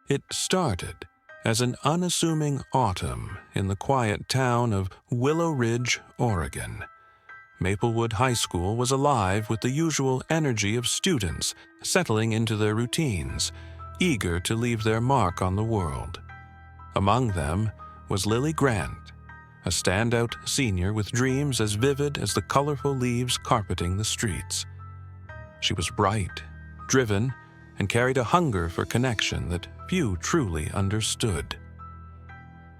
It started as an unassuming autumn in the quiet town of Willow Ridge, Oregon. Maplewood High School was alive with the usual energy of students settling into their routines, eager to leave their mark on the world. Among them was Lily Grant, a standout senior with dreams as vivid as the colorful leaves carpeting the streets. She was bright, driven, and carried a hunger for connection that few truly understood.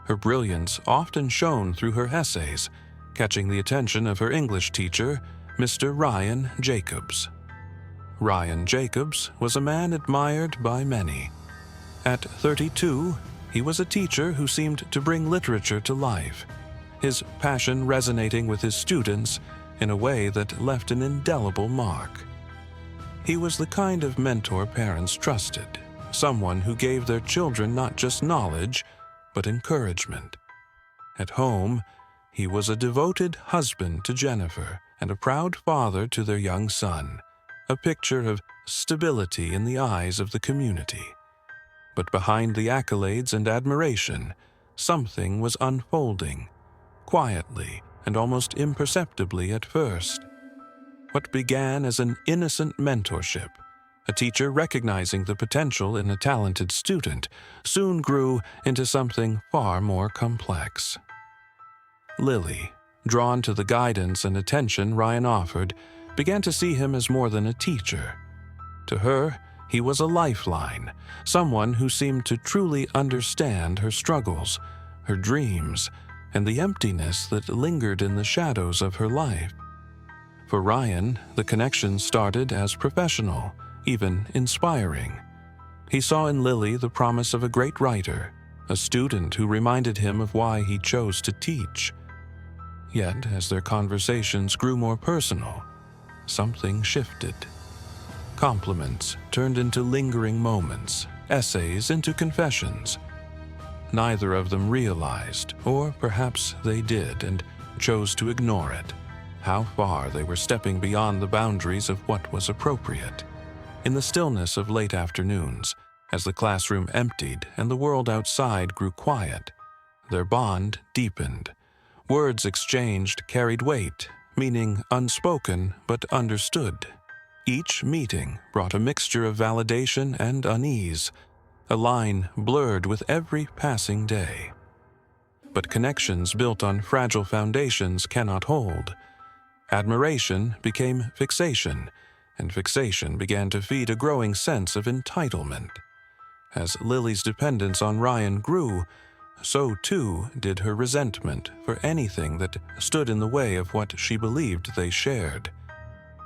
Her brilliance often shone through her essays, catching the attention of her English teacher, Mr. Ryan Jacobs. Ryan Jacobs was a man admired by many. At 32, he was a teacher who seemed to bring literature to life, his passion resonating with his students in a way that left an indelible mark. He was the kind of mentor parents trusted, someone who gave their children not just knowledge, but encouragement. At home, he was a devoted husband to Jennifer and a proud father to their young son, a picture of stability in the eyes of the community. But behind the accolades and admiration, something was unfolding, quietly and almost imperceptibly at first. What began as an innocent mentorship, a teacher recognizing the potential in a talented student, soon grew into something far more complex. Lily, drawn to the guidance and attention Ryan offered, began to see him as more than a teacher. To her, he was a lifeline, someone who seemed to truly understand her struggles, her dreams, and the emptiness that lingered in the shadows of her life. For Ryan, the connection started as professional, even inspiring. He saw in Lily the promise of a great writer, a student who reminded him of why he chose to teach. Yet, as their conversations grew more personal, something shifted. Compliments turned into lingering moments, essays into confessions. Neither of them realized, or perhaps they did and chose to ignore it, how far they were stepping beyond the boundaries of what was appropriate. In the stillness of late afternoons, as the classroom emptied and the world outside grew quiet, their bond deepened. Words exchanged carried weight, meaning unspoken but understood. Each meeting brought a mixture of validation and unease, a line blurred with every passing day. But connections built on fragile foundations cannot hold. Admiration became fixation, and fixation began to feed a growing sense of entitlement. As Lily's dependence on Ryan grew, so too did her resentment for anything that stood in the way of what she believed they shared.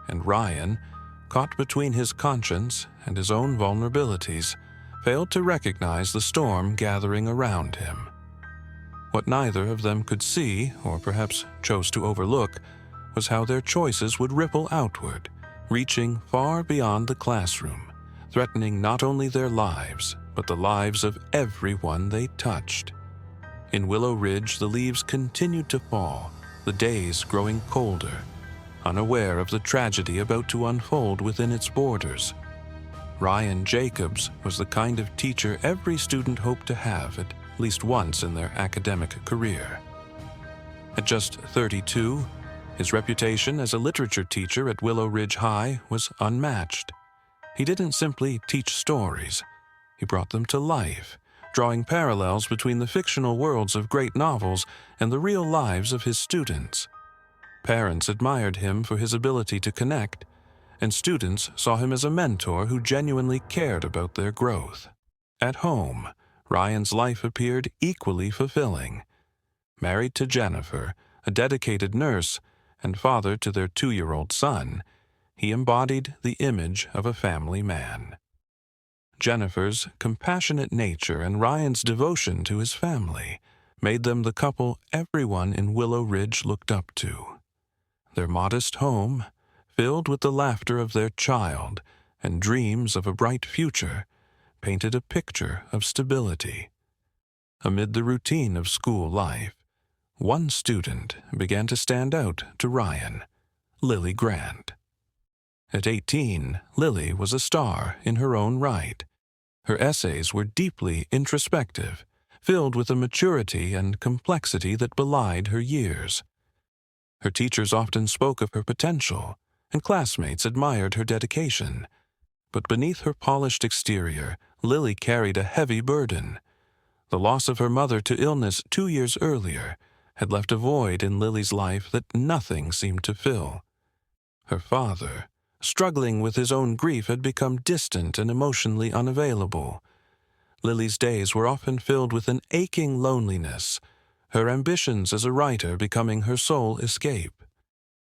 And Ryan, caught between his conscience and his own vulnerabilities, failed to recognize the storm gathering around him. What neither of them could see, or perhaps chose to overlook, was how their choices would ripple outward, reaching far beyond the classroom, threatening not only their lives, but the lives of everyone they touched. In Willow Ridge, the leaves continued to fall, the days growing colder, unaware of the tragedy about to unfold within its borders. Ryan Jacobs was the kind of teacher every student hoped to have at least once in their academic career. At just 32, his reputation as a literature teacher at Willow Ridge High was unmatched. He didn't simply teach stories. He brought them to life, drawing parallels between the fictional worlds of great novels and the real lives of his students. Parents admired him for his ability to connect, and students saw him as a mentor who genuinely cared about their growth. At home, Ryan's life appeared equally fulfilling. Married to Jennifer, a dedicated nurse, and father to their 2-year-old son, he embodied the image of a family man. Jennifer's compassionate nature and Ryan's devotion to his family made them the couple everyone in Willow Ridge looked up to. Their modest home, filled with the laughter of their child and dreams of a bright future, painted a picture of stability. Amid the routine of school life, one student began to stand out to Ryan, Lily Grant. At 18, Lily was a star in her own right. Her essays were deeply introspective, filled with a maturity and complexity that belied her years. Her teachers often spoke of her potential, and classmates admired her dedication. But beneath her polished exterior, Lily carried a heavy burden. The loss of her mother to illness 2 years earlier had left a void in Lily's life that nothing seemed to fill. Her father, struggling with his own grief, had become distant and emotionally unavailable. Lily's days were often filled with an aching loneliness, her ambitions as a writer becoming her sole escape.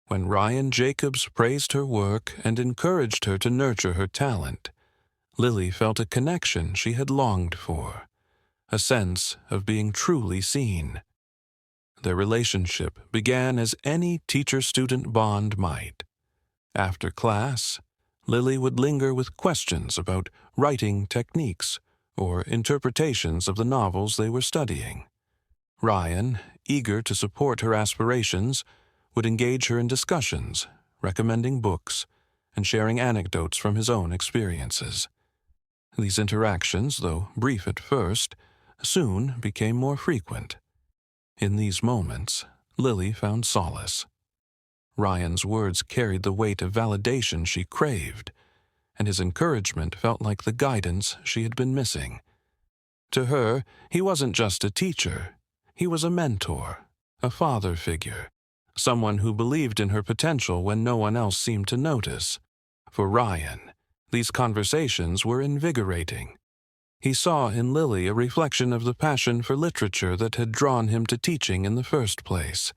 When Ryan Jacobs praised her work and encouraged her to nurture her talent, Lily felt a connection she had longed for, a sense of being truly seen. Their relationship began as any teacher-student bond might. After class, Lily would linger with questions about writing techniques or interpretations of the novels they were studying. Ryan, eager to support her aspirations, would engage her in discussions, recommending books, and sharing anecdotes from his own experiences. These interactions, though brief at first, soon became more frequent. In these moments, Lily found solace. Ryan's words carried the weight of validation she craved, and his encouragement felt like the guidance she had been missing. To her, he wasn't just a teacher. He was a mentor, a father figure, someone who believed in her potential when no one else seemed to notice. For Ryan, these conversations were invigorating. He saw in Lily a reflection of the passion for literature that had drawn him to teaching in the first place.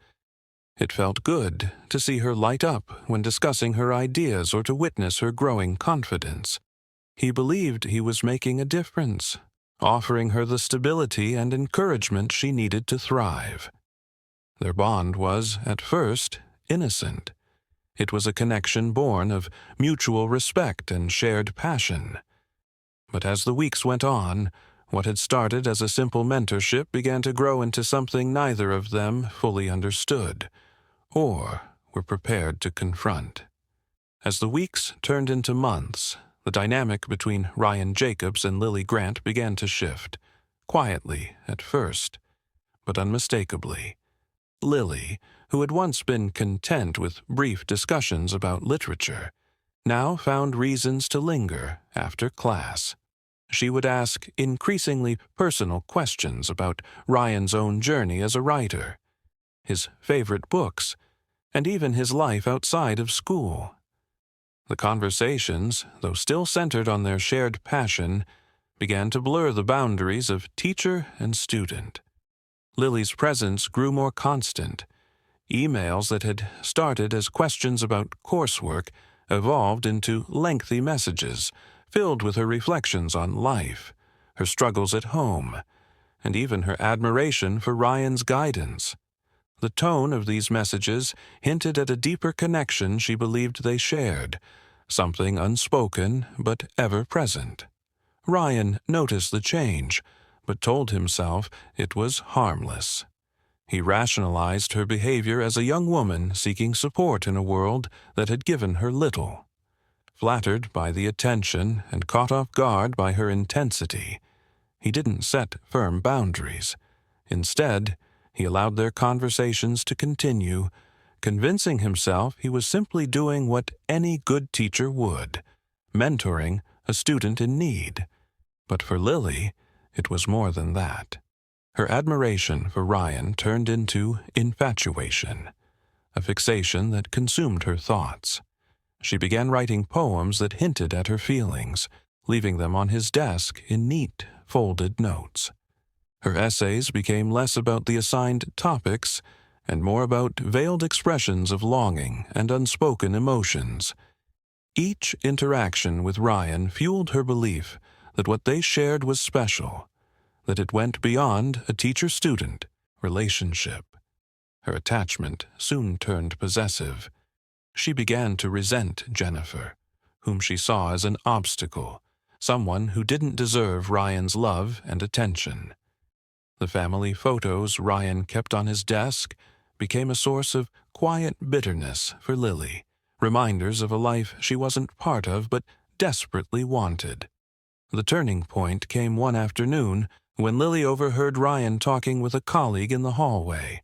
It felt good to see her light up when discussing her ideas or to witness her growing confidence. He believed he was making a difference, offering her the stability and encouragement she needed to thrive. Their bond was, at first, innocent. It was a connection born of mutual respect and shared passion. But as the weeks went on, what had started as a simple mentorship began to grow into something neither of them fully understood or were prepared to confront. As the weeks turned into months, the dynamic between Ryan Jacobs and Lily Grant began to shift, quietly at first, but unmistakably. Lily, who had once been content with brief discussions about literature, now found reasons to linger after class. She would ask increasingly personal questions about Ryan's own journey as a writer, his favorite books, and even his life outside of school. The conversations, though still centered on their shared passion, began to blur the boundaries of teacher and student. Lily's presence grew more constant. Emails that had started as questions about coursework evolved into lengthy messages filled with her reflections on life, her struggles at home, and even her admiration for Ryan's guidance. The tone of these messages hinted at a deeper connection she believed they shared, something unspoken but ever present. Ryan noticed the change, but told himself it was harmless. He rationalized her behavior as a young woman seeking support in a world that had given her little. Flattered by the attention and caught off guard by her intensity, he didn't set firm boundaries. Instead, he allowed their conversations to continue, convincing himself he was simply doing what any good teacher would, mentoring a student in need. But for Lily, it was more than that. Her admiration for Ryan turned into infatuation, a fixation that consumed her thoughts. She began writing poems that hinted at her feelings, leaving them on his desk in neat, folded notes. Her essays became less about the assigned topics and more about veiled expressions of longing and unspoken emotions. Each interaction with Ryan fueled her belief that what they shared was special, that it went beyond a teacher-student relationship. Her attachment soon turned possessive. She began to resent Jennifer, whom she saw as an obstacle, someone who didn't deserve Ryan's love and attention. The family photos Ryan kept on his desk became a source of quiet bitterness for Lily, reminders of a life she wasn't part of but desperately wanted. The turning point came one afternoon when Lily overheard Ryan talking with a colleague in the hallway.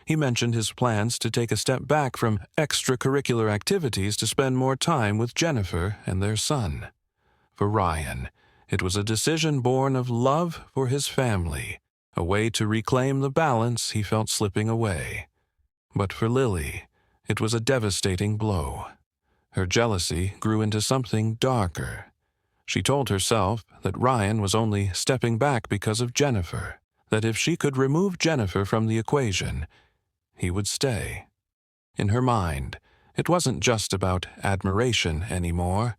He mentioned his plans to take a step back from extracurricular activities to spend more time with Jennifer and their son. For Ryan, it was a decision born of love for his family, a way to reclaim the balance he felt slipping away. But for Lily, it was a devastating blow. Her jealousy grew into something darker. She told herself that Ryan was only stepping back because of Jennifer, that if she could remove Jennifer from the equation, he would stay. In her mind, it wasn't just about admiration anymore.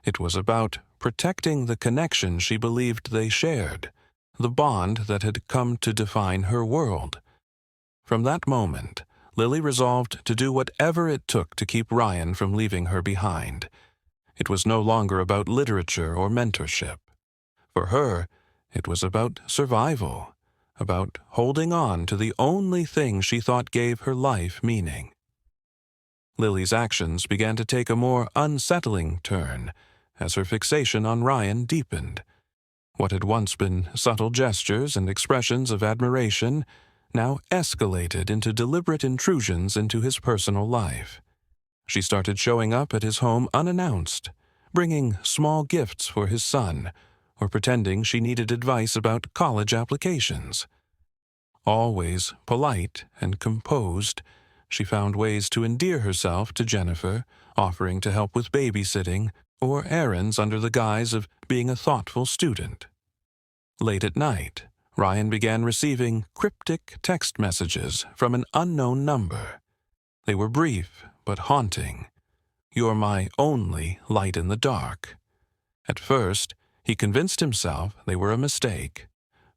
It was about protecting the connection she believed they shared, the bond that had come to define her world. From that moment, Lily resolved to do whatever it took to keep Ryan from leaving her behind. It was no longer about literature or mentorship. For her, it was about survival, about holding on to the only thing she thought gave her life meaning. Lily's actions began to take a more unsettling turn as her fixation on Ryan deepened. What had once been subtle gestures and expressions of admiration now escalated into deliberate intrusions into his personal life. She started showing up at his home unannounced, bringing small gifts for his son, or pretending she needed advice about college applications. Always polite and composed, she found ways to endear herself to Jennifer, offering to help with babysitting or errands under the guise of being a thoughtful student. Late at night, Ryan began receiving cryptic text messages from an unknown number. They were brief but haunting. "You're my only light in the dark." At first, he convinced himself they were a mistake.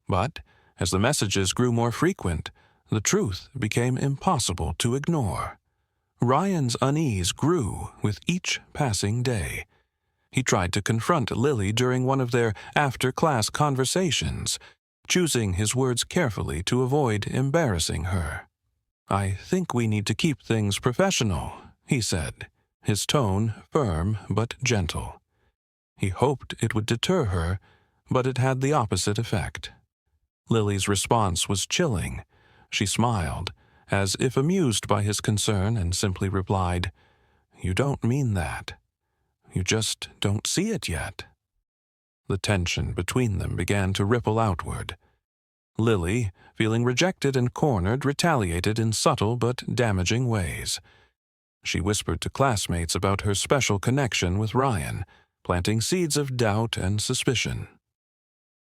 But as the messages grew more frequent, the truth became impossible to ignore. Ryan's unease grew with each passing day. He tried to confront Lily during one of their after-class conversations, choosing his words carefully to avoid embarrassing her. "I think we need to keep things professional," he said, his tone firm but gentle. He hoped it would deter her, but it had the opposite effect. Lily's response was chilling. She smiled, as if amused by his concern, and simply replied, "You don't mean that. You just don't see it yet." The tension between them began to ripple outward. Lily, feeling rejected and cornered, retaliated in subtle but damaging ways. She whispered to classmates about her special connection with Ryan, planting seeds of doubt and suspicion.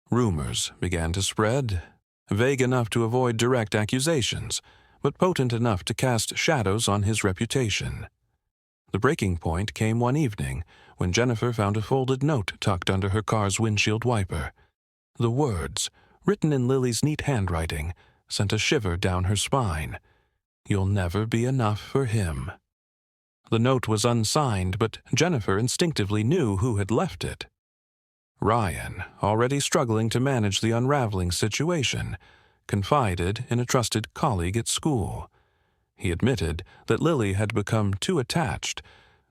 Rumors began to spread, vague enough to avoid direct accusations, but potent enough to cast shadows on his reputation. The breaking point came one evening when Jennifer found a folded note tucked under her car's windshield wiper. The words, written in Lily's neat handwriting, sent a shiver down her spine. "You'll never be enough for him." The note was unsigned, but Jennifer instinctively knew who had left it. Ryan, already struggling to manage the unraveling situation, confided in a trusted colleague at school. He admitted that Lily had become too attached,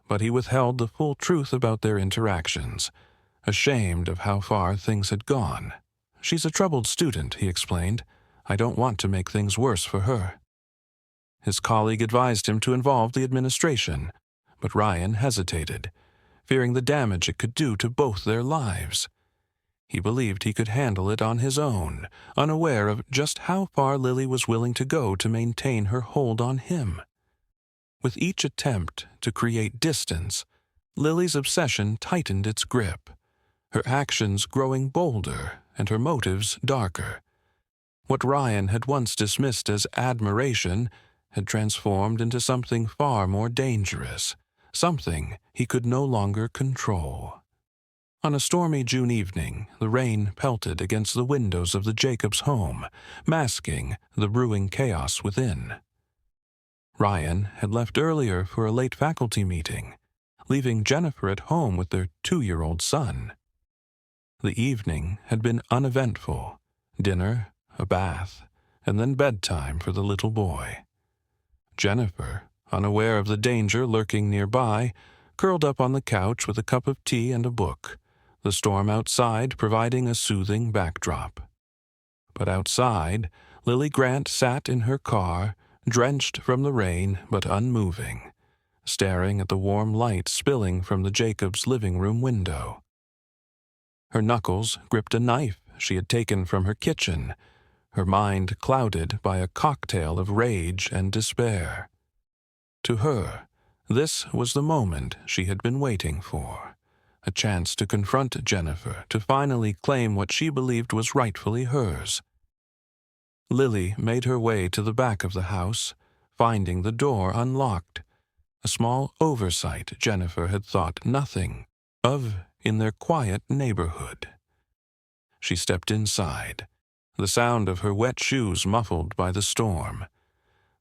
but he withheld the full truth about their interactions, ashamed of how far things had gone. "She's a troubled student," he explained. "I don't want to make things worse for her." His colleague advised him to involve the administration, but Ryan hesitated, fearing the damage it could do to both their lives. He believed he could handle it on his own, unaware of just how far Lily was willing to go to maintain her hold on him. With each attempt to create distance, Lily's obsession tightened its grip, her actions growing bolder and her motives darker. What Ryan had once dismissed as admiration had transformed into something far more dangerous, something he could no longer control. On a stormy June evening, the rain pelted against the windows of the Jacobs home, masking the brewing chaos within. Ryan had left earlier for a late faculty meeting, leaving Jennifer at home with their 2-year-old son. The evening had been uneventful: dinner, a bath, and then bedtime for the little boy. Jennifer, unaware of the danger lurking nearby, curled up on the couch with a cup of tea and a book, the storm outside providing a soothing backdrop. But outside, Lily Grant sat in her car, drenched from the rain but unmoving, staring at the warm light spilling from the Jacobs' living room window. Her knuckles gripped a knife she had taken from her kitchen, her mind clouded by a cocktail of rage and despair. To her, this was the moment she had been waiting for, a chance to confront Jennifer, to finally claim what she believed was rightfully hers. Lily made her way to the back of the house, finding the door unlocked, a small oversight Jennifer had thought nothing of in their quiet neighborhood. She stepped inside, the sound of her wet shoes muffled by the storm.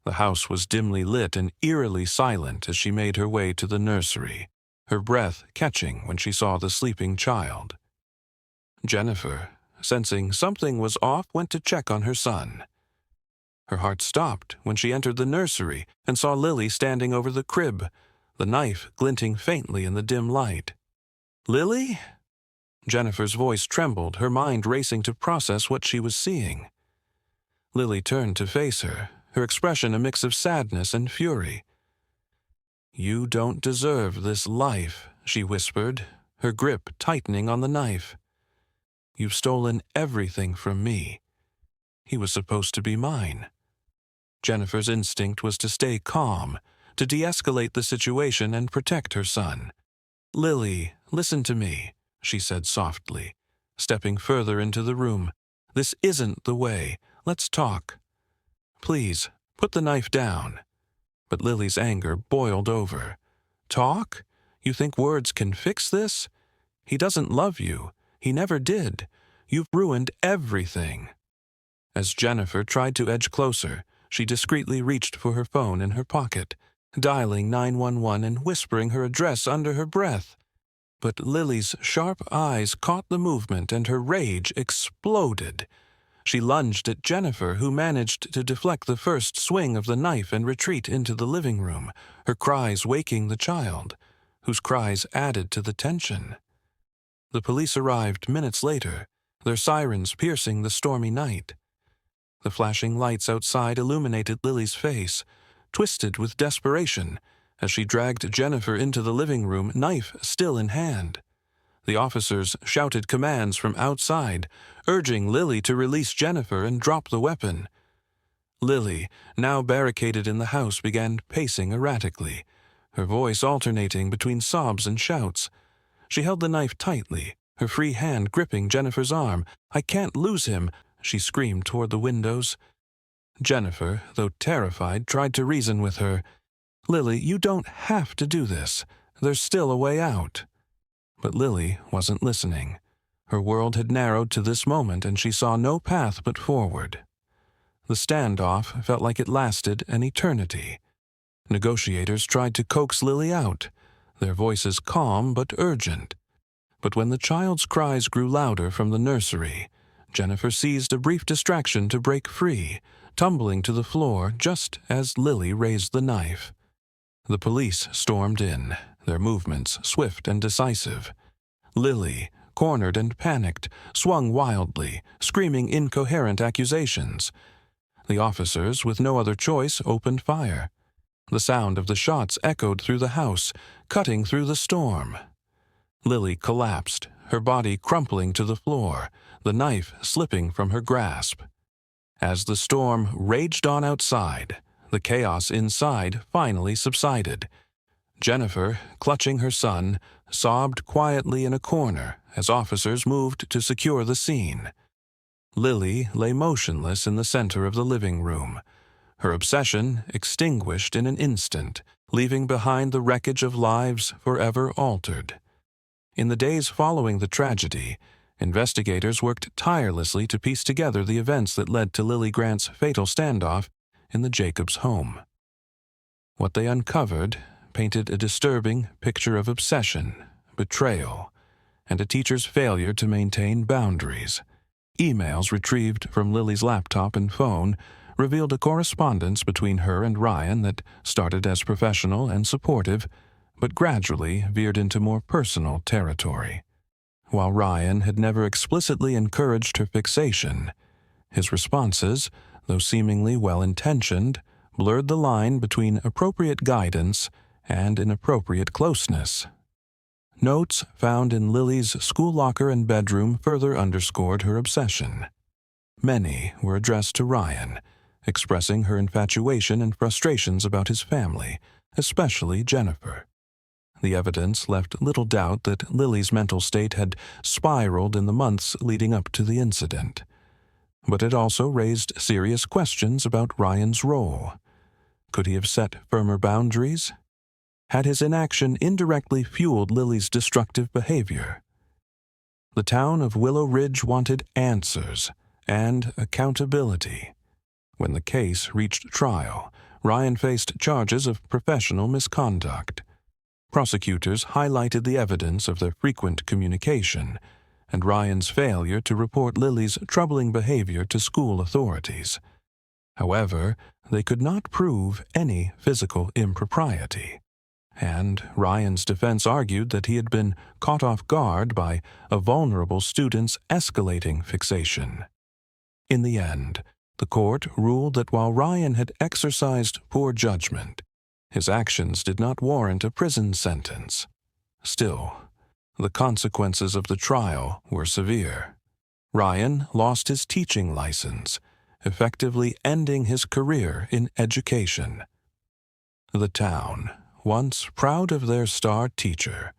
The house was dimly lit and eerily silent as she made her way to the nursery, her breath catching when she saw the sleeping child. Jennifer, sensing something was off, went to check on her son. Her heart stopped when she entered the nursery and saw Lily standing over the crib, the knife glinting faintly in the dim light. "Lily?" Jennifer's voice trembled, her mind racing to process what she was seeing. Lily turned to face her, her expression a mix of sadness and fury. "You don't deserve this life," she whispered, her grip tightening on the knife. "You've stolen everything from me. He was supposed to be mine." Jennifer's instinct was to stay calm, to de-escalate the situation and protect her son. "Lily, listen to me," she said softly, stepping further into the room. "This isn't the way. Let's talk. Please, put the knife down." But Lily's anger boiled over. "Talk? You think words can fix this? He doesn't love you. He never did. You've ruined everything." As Jennifer tried to edge closer, she discreetly reached for her phone in her pocket, dialing 911 and whispering her address under her breath. But Lily's sharp eyes caught the movement and her rage exploded. She lunged at Jennifer, who managed to deflect the first swing of the knife and retreat into the living room, her cries waking the child, whose cries added to the tension. The police arrived minutes later, their sirens piercing the stormy night. The flashing lights outside illuminated Lily's face, twisted with desperation, as she dragged Jennifer into the living room, knife still in hand. The officers shouted commands from outside, urging Lily to release Jennifer and drop the weapon. Lily, now barricaded in the house, began pacing erratically, her voice alternating between sobs and shouts. She held the knife tightly, her free hand gripping Jennifer's arm. "I can't lose him," she screamed toward the windows. Jennifer, though terrified, tried to reason with her. "Lily, you don't have to do this. There's still a way out." But Lily wasn't listening. Her world had narrowed to this moment, and she saw no path but forward. The standoff felt like it lasted an eternity. Negotiators tried to coax Lily out, their voices calm but urgent. But when the child's cries grew louder from the nursery, Jennifer seized a brief distraction to break free, tumbling to the floor just as Lily raised the knife. The police stormed in, their movements swift and decisive. Lily, cornered and panicked, swung wildly, screaming incoherent accusations. The officers, with no other choice, opened fire. The sound of the shots echoed through the house, cutting through the storm. Lily collapsed, her body crumpling to the floor, the knife slipping from her grasp. As the storm raged on outside, the chaos inside finally subsided. Jennifer, clutching her son, sobbed quietly in a corner as officers moved to secure the scene. Lily lay motionless in the center of the living room, her obsession extinguished in an instant, leaving behind the wreckage of lives forever altered. In the days following the tragedy, investigators worked tirelessly to piece together the events that led to Lily Grant's fatal standoff in the Jacobs home. What they uncovered painted a disturbing picture of obsession, betrayal, and a teacher's failure to maintain boundaries. Emails retrieved from Lily's laptop and phone revealed a correspondence between her and Ryan that started as professional and supportive, but gradually veered into more personal territory. While Ryan had never explicitly encouraged her fixation, his responses, though seemingly well-intentioned, blurred the line between appropriate guidance and inappropriate closeness. Notes found in Lily's school locker and bedroom further underscored her obsession. Many were addressed to Ryan, expressing her infatuation and frustrations about his family, especially Jennifer. The evidence left little doubt that Lily's mental state had spiraled in the months leading up to the incident. But it also raised serious questions about Ryan's role. Could he have set firmer boundaries? Had his inaction indirectly fueled Lily's destructive behavior? The town of Willow Ridge wanted answers and accountability. When the case reached trial, Ryan faced charges of professional misconduct. Prosecutors highlighted the evidence of their frequent communication and Ryan's failure to report Lily's troubling behavior to school authorities. However, they could not prove any physical impropriety, and Ryan's defense argued that he had been caught off guard by a vulnerable student's escalating fixation. In the end, the court ruled that while Ryan had exercised poor judgment, his actions did not warrant a prison sentence. Still, the consequences of the trial were severe. Ryan lost his teaching license, effectively ending his career in education. The town, once proud of their star teacher,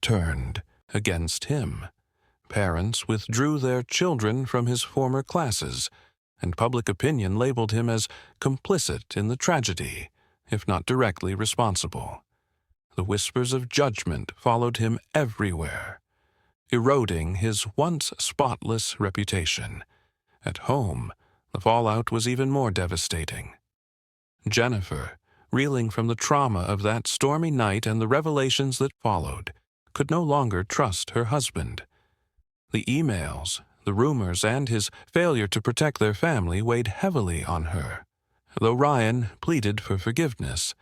turned against him. Parents withdrew their children from his former classes, and public opinion labeled him as complicit in the tragedy, if not directly responsible. The whispers of judgment followed him everywhere, eroding his once spotless reputation. At home, the fallout was even more devastating. Jennifer, reeling from the trauma of that stormy night and the revelations that followed, could no longer trust her husband. The emails, the rumors, and his failure to protect their family weighed heavily on her. Though Ryan pleaded for forgiveness,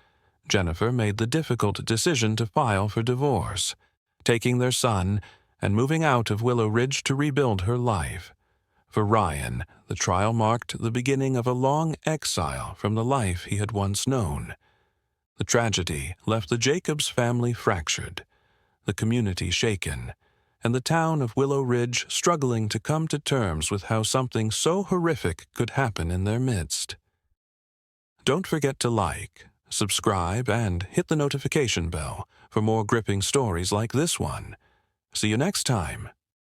Jennifer made the difficult decision to file for divorce, taking their son and moving out of Willow Ridge to rebuild her life. For Ryan, the trial marked the beginning of a long exile from the life he had once known. The tragedy left the Jacobs family fractured, the community shaken, and the town of Willow Ridge struggling to come to terms with how something so horrific could happen in their midst. Don't forget to like, subscribe, and hit the notification bell for more gripping stories like this one. See you next time.